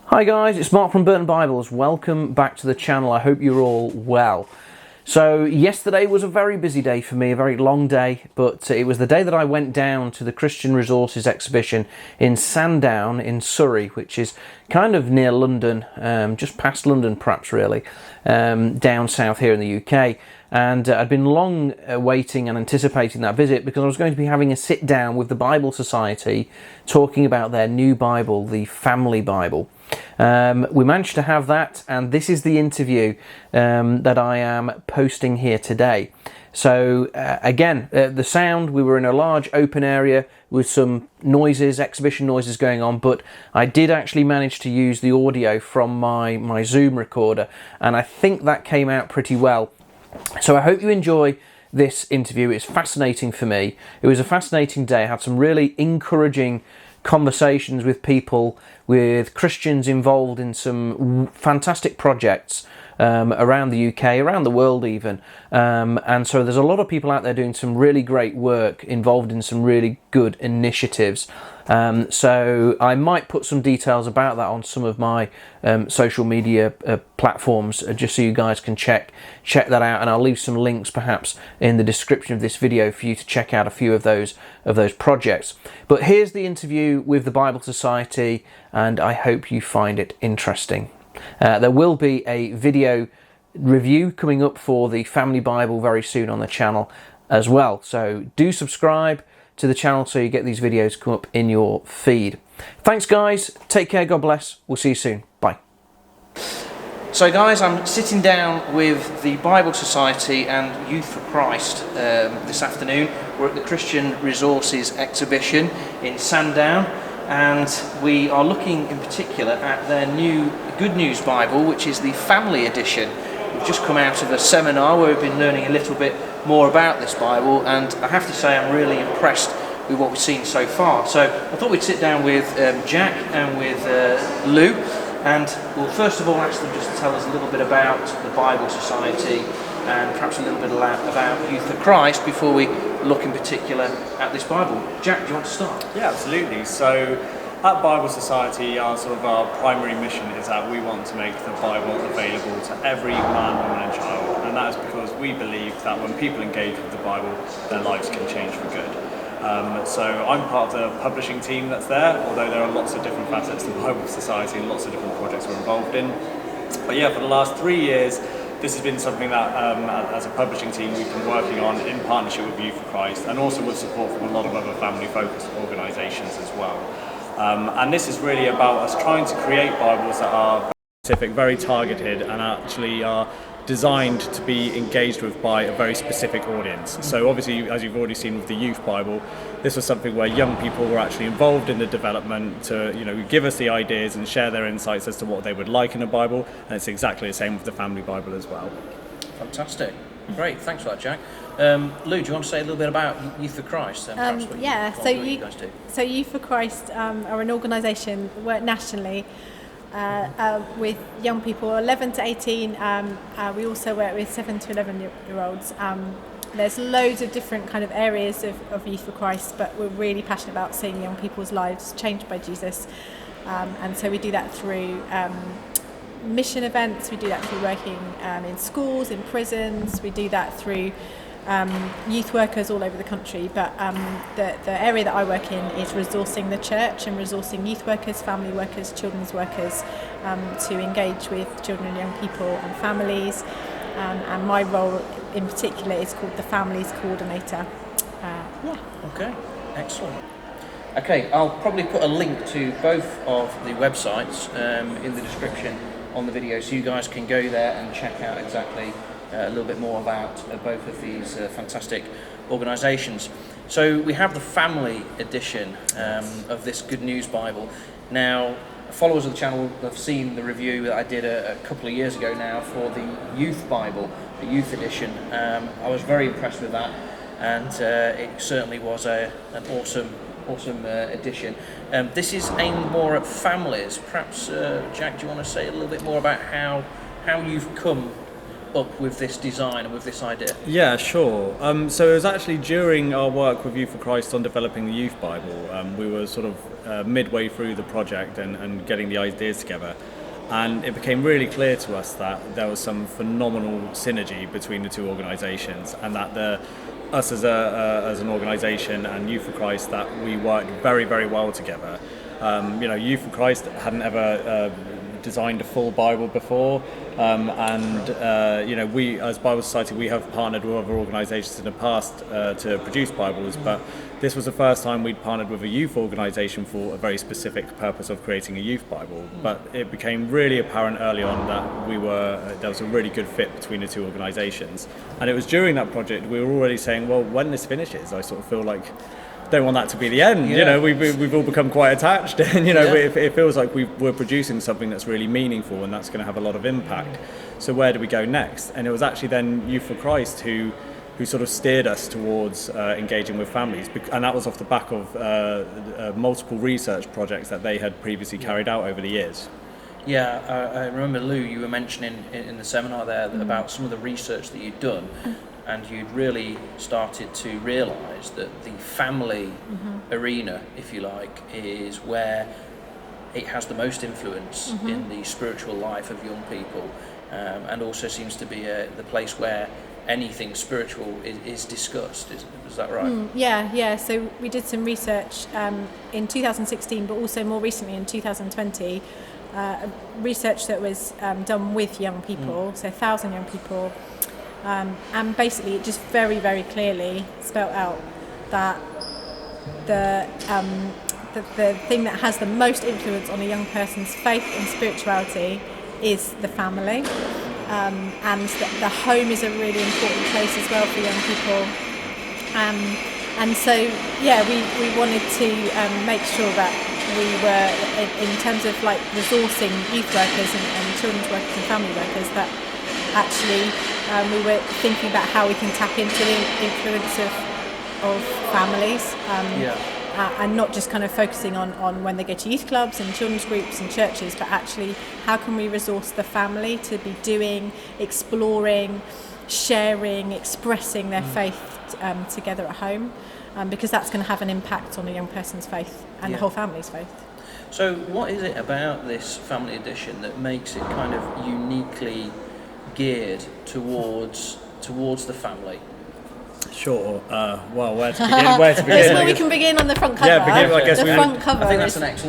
Hi guys, it's Mark from Burton Bibles. Welcome back to the channel. I hope you're all well. So yesterday was a very busy day for me, a very long day, but it was the day that I went down to the Christian Resources exhibition in Sandown in Surrey, which is kind of near London, just past London perhaps really, down south here in the UK. And I'd been long waiting and anticipating that visit because I was going to be having a sit down with the Bible Society talking about their new Bible, the Family Bible. We managed to have that, and this is the interview that I am posting here today. So again, the sound, we were in a large open area with some noises, exhibition noises going on, but I did actually manage to use the audio from my Zoom recorder, and I think that came out pretty well. So I hope you enjoy this interview. It's fascinating for me. It was a fascinating day. I had some really encouraging conversations with people, with Christians involved in some fantastic projects around the UK, around the world even. And so there's a lot of people out there doing some really great work, involved in some really good initiatives. So I might put some details about that on some of my social media platforms, just so you guys can check that out, and I'll leave some links perhaps in the description of this video for you to check out a few of those projects. But here's the interview with the Bible Society, and I hope you find it interesting. There will be a video review coming up for the Family Bible very soon on the channel as well, so do subscribe to the channel so you get these videos come up in your feed. Thanks guys, take care, God bless, we'll see you soon, bye. So guys, I'm sitting down with the Bible Society and Youth for Christ this afternoon. We're at the Christian Resources exhibition in Sandown, and we are looking in particular at their new Good News Bible, which is the Family Edition. We've just come out of a seminar where we've been learning a little bit more about this Bible, and I have to say I'm really impressed with what we've seen so far. So I thought we'd sit down with Jack and with Lou, and we'll first of all ask them just to tell us a little bit about the Bible Society and perhaps a little bit about Youth for Christ before we look in particular at this Bible. Jack, do you want to start? Yeah, absolutely. So at Bible Society, our primary mission is that we want to make the Bible available to every man, woman and child, and that is because we believe that when people engage with the Bible, their lives can change for good. So I'm part of the publishing team that's there, although there are lots of different facets to Bible Society and lots of different projects we're involved in. But yeah, for the last 3 years, this has been something that, as a publishing team, we've been working on in partnership with Youth for Christ, and also with support from a lot of other family-focused organisations as well. And this is really about us trying to create Bibles that are very specific, very targeted, and actually are designed to be engaged with by a very specific audience. So obviously, as you've already seen with the Youth Bible, this was something where young people were actually involved in the development to, give us the ideas and share their insights as to what they would like in a Bible, and it's exactly the same with the Family Bible as well. Fantastic. Great, thanks for that, Jack. Lou, do you want to say a little bit about Youth for Christ? Yeah, so Youth for Christ are an organisation that work nationally with young people 11 to 18. We also work with 7 to 11-year-olds. There's loads of different kind of areas of Youth for Christ, but we're really passionate about seeing young people's lives changed by Jesus. And so we do that through mission events, we do that through working in schools, in prisons, we do that through youth workers all over the country, but the area that I work in is resourcing the church and resourcing youth workers, family workers, children's workers to engage with children and young people and families, and my role in particular is called the Families Coordinator. Okay, excellent. Okay, I'll probably put a link to both of the websites in the description on the video, so you guys can go there and check out exactly a little bit more about both of these fantastic organisations. So we have the Family Edition of this Good News Bible. Now, followers of the channel have seen the review that I did a couple of years ago now for the Youth Bible, the Youth Edition. I was very impressed with that, and it certainly was an awesome edition. This is aimed more at families. Perhaps, Jack, do you want to say a little bit more about how you've come up with this design and with this idea? Yeah, sure. So it was actually during our work with Youth for Christ on developing the Youth Bible. We were sort of midway through the project and getting the ideas together. And it became really clear to us that there was some phenomenal synergy between the two organisations, and that us as an organisation and Youth for Christ, that we worked very, very well together. Youth for Christ hadn't ever designed a full Bible before, and we as Bible Society, we have partnered with other organisations in the past to produce Bibles, but this was the first time we'd partnered with a youth organisation for a very specific purpose of creating a youth Bible. But it became really apparent early on that there was a really good fit between the two organisations, and it was during that project we were already saying, well, when this finishes, I sort of feel like don't want that to be the end. Yeah. We've all become quite attached, and it feels like we're producing something that's really meaningful and that's going to have a lot of impact. So where do we go next? And it was actually then Youth for Christ who sort of steered us towards engaging with families, and that was off the back of multiple research projects that they had previously carried out over the years. Yeah, I remember, Lou, you were mentioning in the seminar there about some of the research that you'd done, and you'd really started to realise that the family arena, if you like, is where it has the most influence in the spiritual life of young people, and also seems to be the place where anything spiritual is discussed. Is that right? Yeah. So we did some research in 2016, but also more recently in 2020, research that was done with young people, so 1,000 young people, and basically it just very, very clearly spelled out that the thing that has the most influence on a young person's faith and spirituality is the family. And the home is a really important place as well for young people, and so we wanted to make sure that we were in terms of like resourcing youth workers and children's workers and family workers, that actually we were thinking about how we can tap into the influence of families, and not just kind of focusing on when they go to youth clubs and children's groups and churches, but actually how can we resource the family to be doing, exploring, sharing, expressing their faith together at home, because that's going to have an impact on a young person's faith and the whole family's faith. So what is it about this family edition that makes it kind of uniquely geared towards the family? Sure. Well, where to begin? Well, we can begin on the front cover. The front cover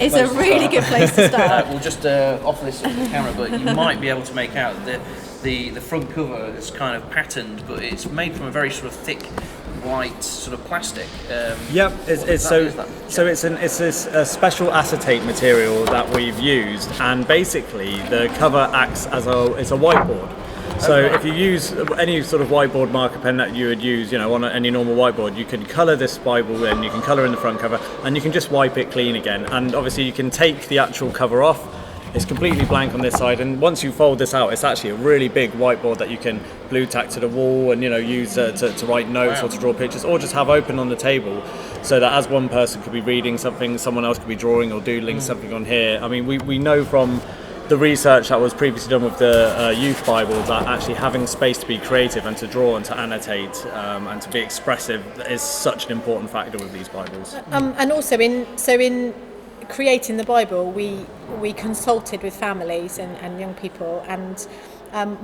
is a really good place to start. We'll just offer this up to the camera, but you might be able to make out the front cover is kind of patterned, but it's made from a very sort of thick white sort of plastic. It's this special acetate material that we've used, and basically the cover acts as a whiteboard. So if you use any sort of whiteboard marker pen that you would use, on any normal whiteboard, you can colour this Bible in, you can colour in the front cover, and you can just wipe it clean again. And obviously you can take the actual cover off. It's completely blank on this side, and once you fold this out, it's actually a really big whiteboard that you can glue tack to the wall and use to write notes or to draw pictures, or just have open on the table, so that as one person could be reading something, someone else could be drawing or doodling something on here. I mean, we know from the research that was previously done with the youth Bible that actually having space to be creative and to draw and to annotate and to be expressive is such an important factor with these Bibles. And also in creating the Bible, we consulted with families and young people, and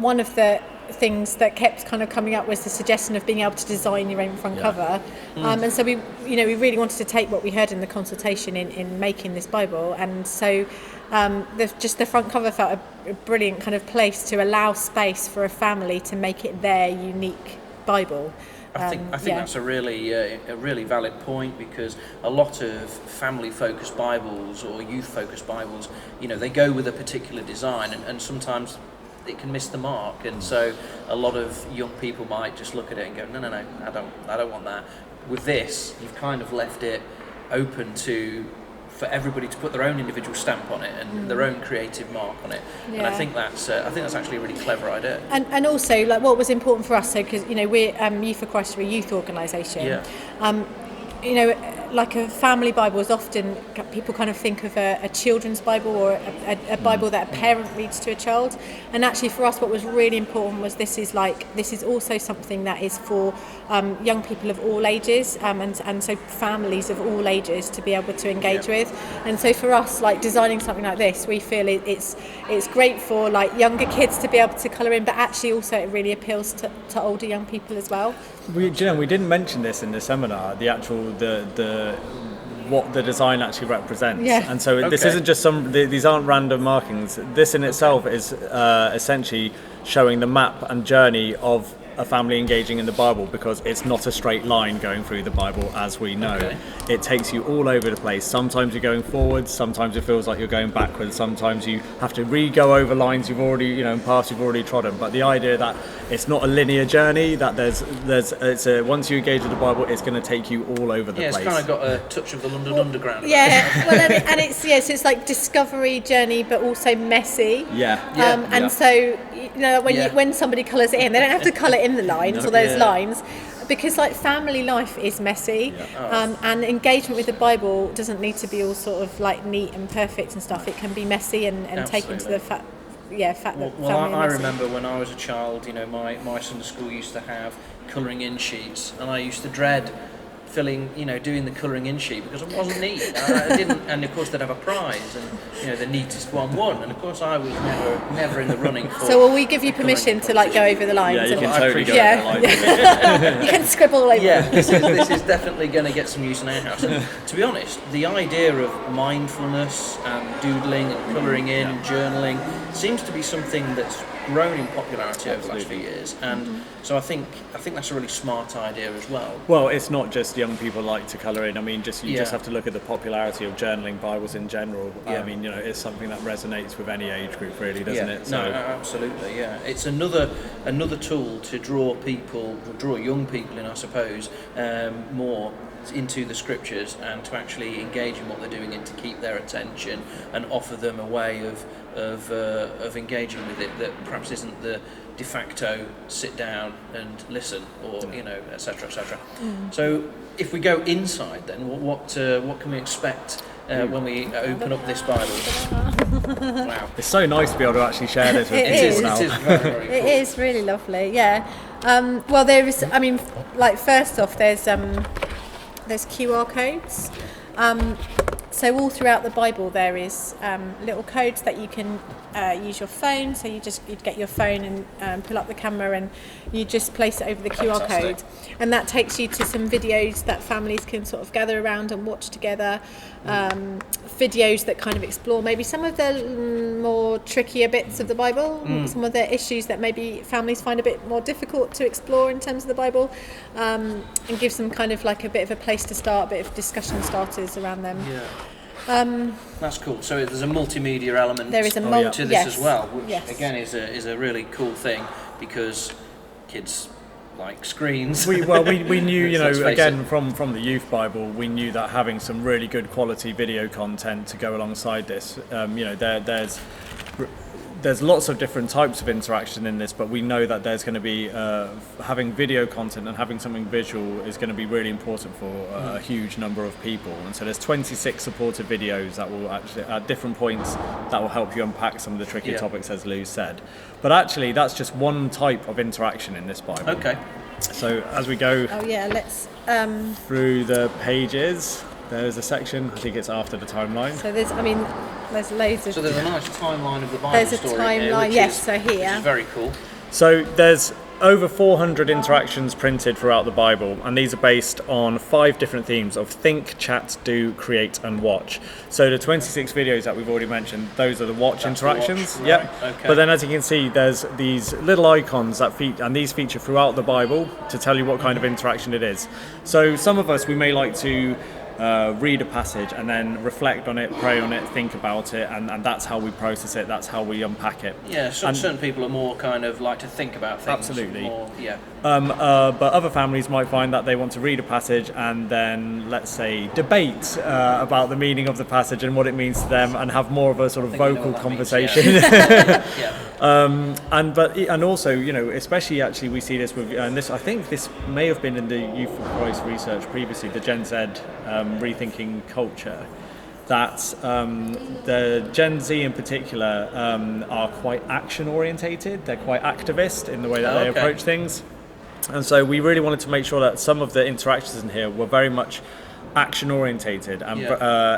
one of the things that kept kind of coming up was the suggestion of being able to design your own front cover, and so we really wanted to take what we heard in the consultation in making this Bible, and so the front cover felt a brilliant kind of place to allow space for a family to make it their unique Bible. I think that's a really valid point, because a lot of family-focused Bibles or youth-focused Bibles, they go with a particular design, and sometimes it can miss the mark, and so a lot of young people might just look at it and go, no, I don't want that. With this, you've kind of left it open for everybody to put their own individual stamp on it and their own creative mark on it, and I think that's actually a really clever idea. And also, like, what was important for us, so because we're Youth for Christ, we're a youth organisation. like a family Bible is often, people kind of think of a children's Bible or a Bible that a parent reads to a child. And actually for us, what was really important was this is also something that is for young people of all ages, and so families of all ages to be able to engage with. And so for us, like designing something like this, we feel it's great for like younger kids to be able to colour in, but actually also it really appeals to older young people as well. We didn't mention this in the seminar, the what the design actually represents. Yeah. And so this isn't just these aren't random markings. This in itself is essentially showing the map and journey of a family engaging in the Bible, because it's not a straight line going through the Bible, as we know. It takes you all over the place. Sometimes you're going forwards, sometimes it feels like you're going backwards, sometimes you have to re-go over lines you've already, paths you've already trodden. But the idea that it's not a linear journey, that once you engage with the Bible, it's going to take you all over the place. Yeah, it's kind of got a touch of the London Underground. Yeah, well, and it's so it's like discovery journey, but also messy. And so when somebody colours it in, they don't have to colour in the lines or those lines, because like family life is messy, and engagement with the Bible doesn't need to be all sort of like neat and perfect and stuff. It can be messy and take into the fact that family I remember when I was a child, my Sunday school used to have colouring in sheets, and I used to dread doing the colouring in sheet because it wasn't neat. I didn't, and of course they'd have a prize, and the neatest one won. And of course I was never in the running for. So will we give you permission to like go over the lines? Yeah, you can totally go over the lines. You can scribble all over. Yeah, this is definitely going to get some use in our house. And to be honest, the idea of mindfulness and doodling and colouring in and journaling seems to be something that's grown in popularity over the last few years, and so I think that's a really smart idea as well. Well, it's not just young people like to colour in. I mean, just have to look at the popularity of journaling Bibles in general. I mean, it's something that resonates with any age group, really, doesn't it? So, no, absolutely. Yeah, it's another tool to draw young people in, I suppose, more into the scriptures, and to actually engage in what they're doing and to keep their attention and offer them a way of engaging with it that perhaps isn't the de facto sit down and listen, or etc. So if we go inside, then what can we expect when we open up this Bible? Wow, it's so nice to be able to actually share this with people now. It is very, very cool. It is really lovely. Yeah. Well, there is. I mean, like first off, there's QR codes. So all throughout the Bible there is little codes that you can use your phone. So you'd get your phone and pull up the camera, and you just place it over the QR code, and that takes you to some videos that families can sort of gather around and watch together. Videos that kind of explore maybe some of the more trickier bits of the Bible, some of the issues that maybe families find a bit more difficult to explore in terms of the Bible, and gives them kind of like a bit of a place to start, a bit of discussion starters around them. That's cool. So there's a multimedia element there is a to this as well, which again is a really cool thing, because kids like screens. We knew, again from the youth Bible, we knew that having some really good quality video content to go alongside this, there's lots of different types of interaction in this, but we know that there's going to be having video content and having something visual is going to be really important for a huge number of people. And so there's 26 supported videos that will actually at different points that will help you unpack some of the tricky topics, as Lou said. But actually that's just one type of interaction in this Bible. Okay. So as we go let's through the pages, there's a section, I think it's after the timeline. So there's loads of. So there's a nice timeline of the Bible there's a story timeline, here, so here. which is very cool. So there's over 400 interactions printed throughout the Bible, and these are based on 5 different themes of think, chat, do, create and watch. So the 26 videos that we've already mentioned, those are the watch interactions. Right. Yep. Okay. But then as you can see, there's these little icons that these feature throughout the Bible to tell you what kind of interaction it is. So some of us, we may like to read a passage and then reflect on it, pray on it, think about it, and that's how we process it, that's how we unpack it. Yeah, certain people are more kind of like to think about things. Absolutely. More, yeah. But other families might find that they want to read a passage and then, let's say, debate about the meaning of the passage and what it means to them, and have more of a sort of vocal conversation. Means, yeah. And also, you know, especially actually we see this with, and this, I think this may have been in the Youth for Christ research previously, the Gen Z rethinking culture, that the Gen Z in particular are quite action orientated. They're quite activist in the way that they approach things. And so we really wanted to make sure that some of the interactions in here were very much action orientated and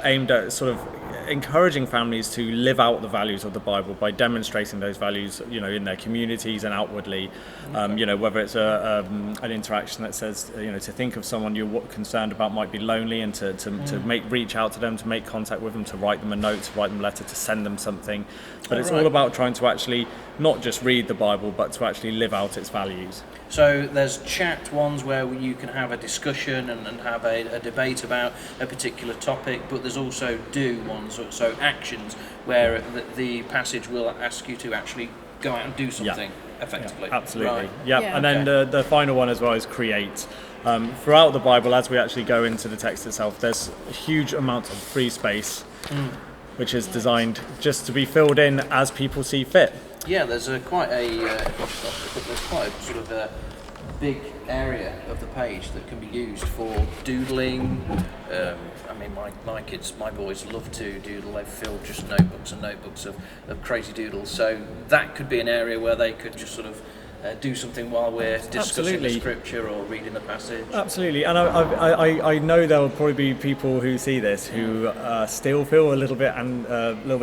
aimed at sort of encouraging families to live out the values of the Bible by demonstrating those values, you know, in their communities and outwardly. You know, whether it's an interaction that says, you know, to think of someone you're concerned about might be lonely, and to reach out to them, to make contact with them, to write them a note, to write them a letter, to send them something. But it's all about trying to actually not just read the Bible, but to actually live out its values. So there's chat ones where you can have a discussion and have a debate about a particular topic, but there's also do ones, so actions, where the passage will ask you to actually go out and do something effectively. Yeah, absolutely. Right. And then the final one as well is create. Throughout the Bible, as we actually go into the text itself, there's a huge amount of free space, which is designed just to be filled in as people see fit. Yeah, there's quite a sort of a big area of the page that can be used for doodling. I mean, my boys love to doodle. They've filled just notebooks and notebooks of crazy doodles. So that could be an area where they could just sort of do something while we're discussing the scripture or reading the passage. Absolutely, and I know there will probably be people who see this who still feel a little bit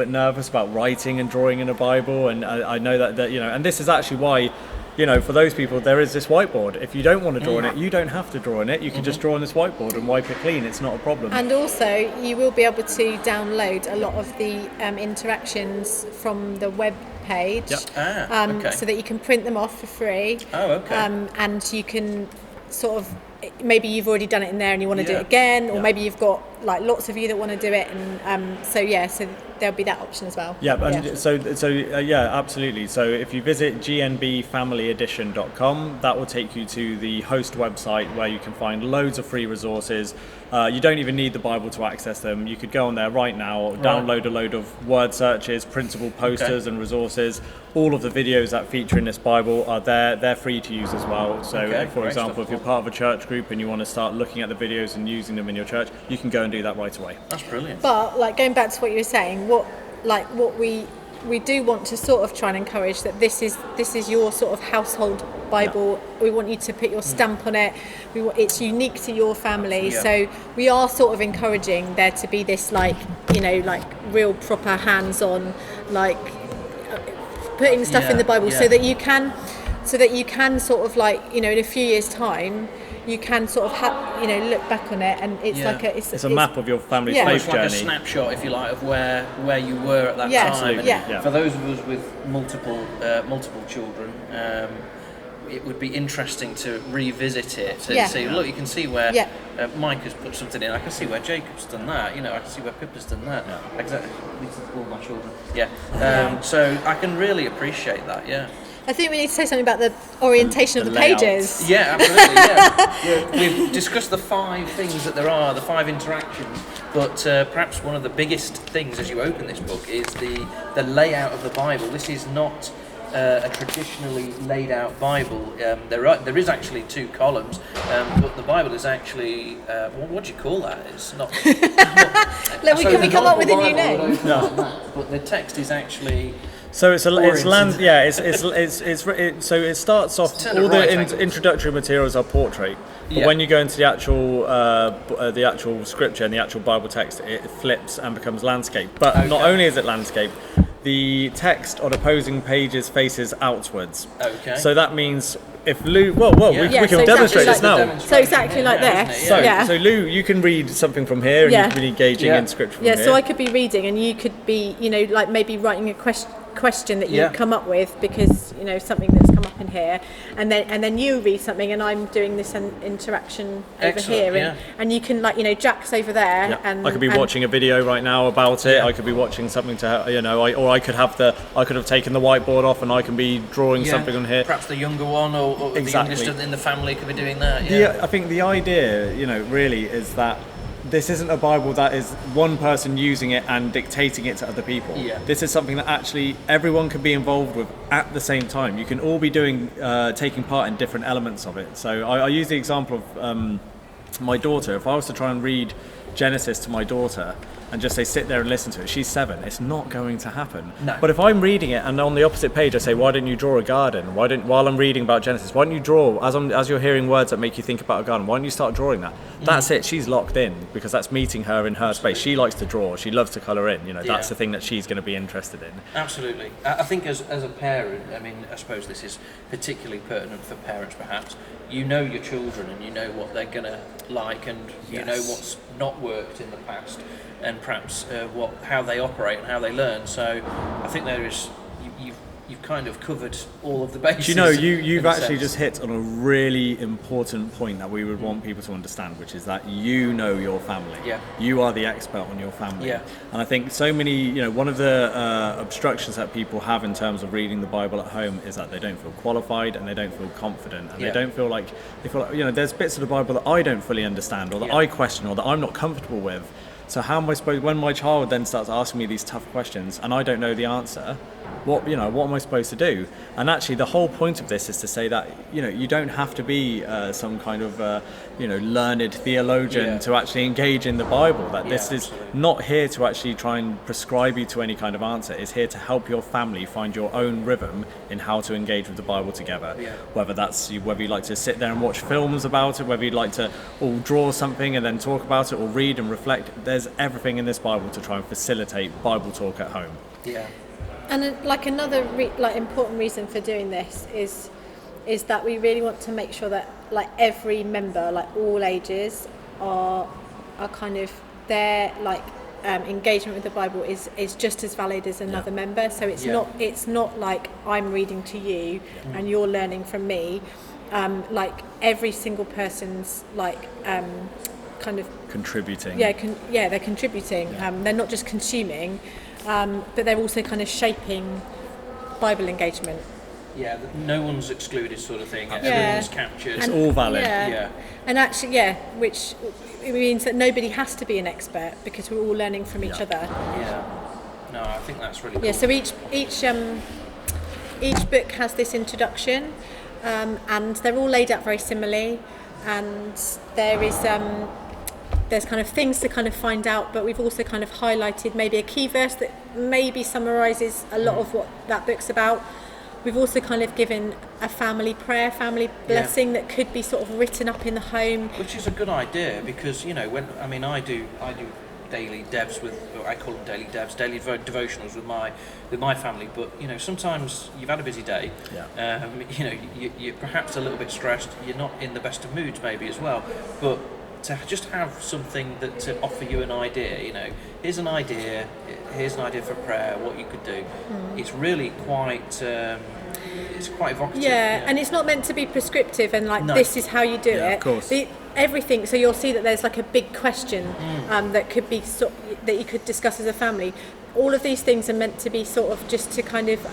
nervous about writing and drawing in a Bible, and I know that you know, and this is actually why, you know, for those people there is this whiteboard. If you don't want to draw in it, you don't have to draw in it. You can just draw on this whiteboard and wipe it clean. It's not a problem. And also, you will be able to download a lot of the interactions from the web page, so that you can print them off for free. And you can sort of, maybe you've already done it in there and you want to do it again, or maybe you've got like lots of you that want to do it, and so there'll be that option as well. So absolutely. So if you visit gnbfamilyedition.com, that will take you to the host website where you can find loads of free resources. You don't even need the Bible to access them. You could go on there right now, download a load of word searches, printable posters and resources. All of the videos that feature in this Bible are there. They're free to use as well. So for example, if you're part of a church group and you want to start looking at the videos and using them in your church, you can go and do that right away. That's brilliant. But like going back to what you were saying, what we do want to sort of try and encourage that this is your sort of household Bible. We want you to put your stamp on it. It's unique to your family. So we are sort of encouraging there to be this like real proper hands-on, like putting stuff in the Bible so that you can sort of like, you know, in a few years' time you can sort of look back on it, and it's like it's a map of your family's faith journey. Like a snapshot, if you like, of where you were at that time. Absolutely. And for those of us with multiple children, it would be interesting to revisit it and see. Look, you can see where Mike has put something in. I can see where Jacob's done that. You know, I can see where Pippa's done that. Exactly. These are all my children. So I can really appreciate that. I think we need to say something about the orientation of the pages. Yeah, absolutely. We've discussed the 5 things that there are, the 5 interactions, but perhaps one of the biggest things as you open this book is the layout of the Bible. This is not a traditionally laid out Bible. There is actually 2 columns, but the Bible is actually what do you call that? It's not. Can we come up with a new name? But the text is actually. So it starts off. All the introductory materials are portrait, but when you go into the actual scripture and the actual Bible text, it flips and becomes landscape. But not only is it landscape, the text on opposing pages faces outwards. So that means if Lou, we can demonstrate this now. So exactly like this. So Lou, you can read something from here, and you can be engaging in scripture from here. So I could be reading, and you could be, like maybe writing a question that you come up with, because something that's come up in here, and then you read something, and I'm doing this interaction over here, and you can Jack's over there, and I could be watching a video right now about it. I could be watching something to or I could have taken the whiteboard off, and I can be drawing something on here. Perhaps the younger one or the youngest in the family could be doing that. I think the idea really is that this isn't a Bible that is one person using it and dictating it to other people. Yeah. This is something that actually everyone can be involved with at the same time. You can all be taking part in different elements of it. So I use the example of my daughter. If I was to try and read Genesis to my daughter and just say sit there and listen to it, she's 7, it's not going to happen. No. But if I'm reading it and on the opposite page I say, why don't you draw a garden, while I'm reading about Genesis, why don't you draw, as you're hearing words that make you think about a garden, why don't you start drawing that? That's it, she's locked in, because that's meeting her in her space. She likes to draw, she loves to colour in, that's the thing that she's going to be interested in. Absolutely. I think as a parent, I mean, I suppose this is particularly pertinent for parents perhaps, you know your children and you know what they're going to like, and you know what's not worked in the past, and perhaps how they operate and how they learn. So I think there is you've kind of covered all of the bases. You've actually just hit on a really important point that we would want people to understand, which is that you know your family. Yeah. You are the expert on your family. Yeah. And I think so many, one of the obstructions that people have in terms of reading the Bible at home is that they don't feel qualified and they don't feel confident, and they feel like there's bits of the Bible that I don't fully understand, or that I question, or that I'm not comfortable with. So how am I supposed, when my child then starts asking me these tough questions and I don't know the answer, what am I supposed to do? And actually the whole point of this is to say that you don't have to be some kind of learned theologian to actually engage in the Bible. That this is not here to actually try and prescribe you to any kind of answer. It's here to help your family find your own rhythm in how to engage with the Bible together. Whether you like to sit there and watch films about it, whether you'd like to all draw something and then talk about it, or read and reflect. There's everything in this Bible to try and facilitate Bible talk at home. Yeah. And another important reason for doing this is that we really want to make sure that every member, all ages, are kind of their engagement with the Bible is just as valid as another member. So it's not like I'm reading to you and you're learning from me. Every single person's kind of contributing. They're contributing. They're not just consuming. But they're also kind of shaping Bible engagement. Yeah, no one's excluded, sort of thing. Everyone's captured. It's all valid. And actually, which means that nobody has to be an expert, because we're all learning from each other. Yeah. No, I think that's really cool. Yeah. So each book has this introduction, and they're all laid out very similarly, and there's kind of things to kind of find out, but we've also kind of highlighted maybe a key verse that maybe summarises a lot of what that book's about. We've also kind of given a family prayer, family blessing that could be sort of written up in the home. Which is a good idea, because I do daily devs I call them daily devs, daily devotionals with my family. But sometimes you've had a busy day. You're perhaps a little bit stressed. You're not in the best of moods maybe as well, but to just have something to offer you an idea, here's an idea for prayer, what you could do. It's really quite it's quite evocative. And it's not meant to be prescriptive and this is how you do it. Of course. Everything. So you'll see that there's a big question that could be that you could discuss as a family. All of these things are meant to be sort of just to kind of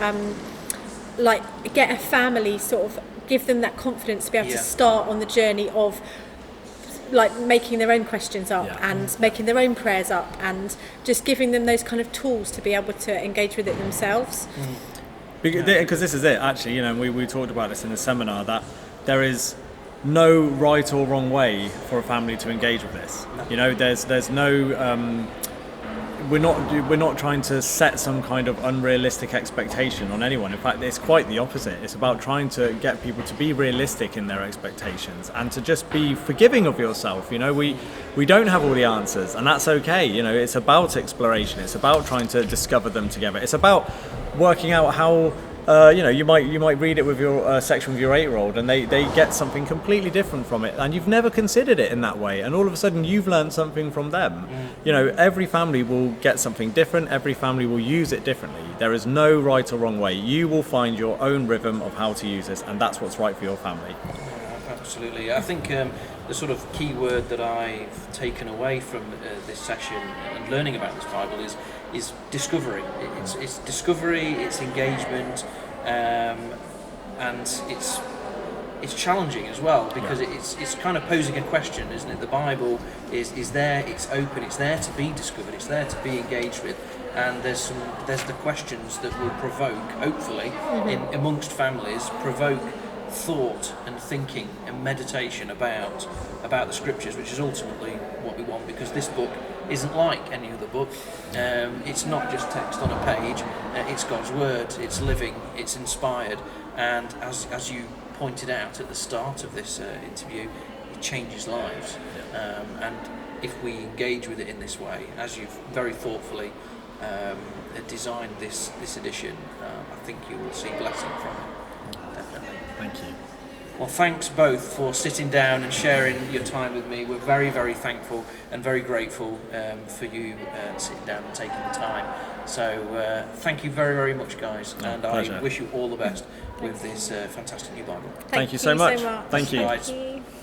get a family, sort of give them that confidence to be able to start on the journey of making their own questions up and making their own prayers up, and just giving them those kind of tools to be able to engage with it themselves. Because this is it, actually, we talked about this in the seminar, that there is no right or wrong way for a family to engage with this. There's no we're not trying to set some kind of unrealistic expectation on anyone. In fact, it's quite the opposite. It's about trying to get people to be realistic in their expectations and to just be forgiving of yourself. We don't have all the answers, and that's okay. It's about exploration. It's about trying to discover them together. It's about working out how you might read it with your section with your 8-year-old, and they get something completely different from it, and you've never considered it in that way, and all of a sudden you've learned something from them. Every family will get something different. Every family will use it differently. There is no right or wrong way. You will find your own rhythm of how to use this, and that's what's right for your family. Absolutely. I think the sort of key word that I've taken away from this session and learning about this Bible is discovery. It's discovery, it's engagement, and it's it's challenging as well, because it's kind of posing a question, isn't it? The Bible is there, it's open, it's there to be discovered, it's there to be engaged with, and there's the questions that will provoke, hopefully, amongst families, provoke thought and thinking and meditation about the scriptures, which is ultimately what we want, because this book isn't like any other book. It's not just text on a page, it's God's word, it's living, it's inspired, and as you pointed out at the start of this interview, it changes lives. And if we engage with it in this way, as you've very thoughtfully designed this edition, I think you will see blessing from it. Definitely. Thank you. Well, thanks both for sitting down and sharing your time with me. We're very, very thankful and very grateful for you sitting down and taking the time. So thank you very, very much, guys. And pleasure. I wish you all the best with this fantastic new Bible. Thank you so much. So much. Thank you. Right. Thank you.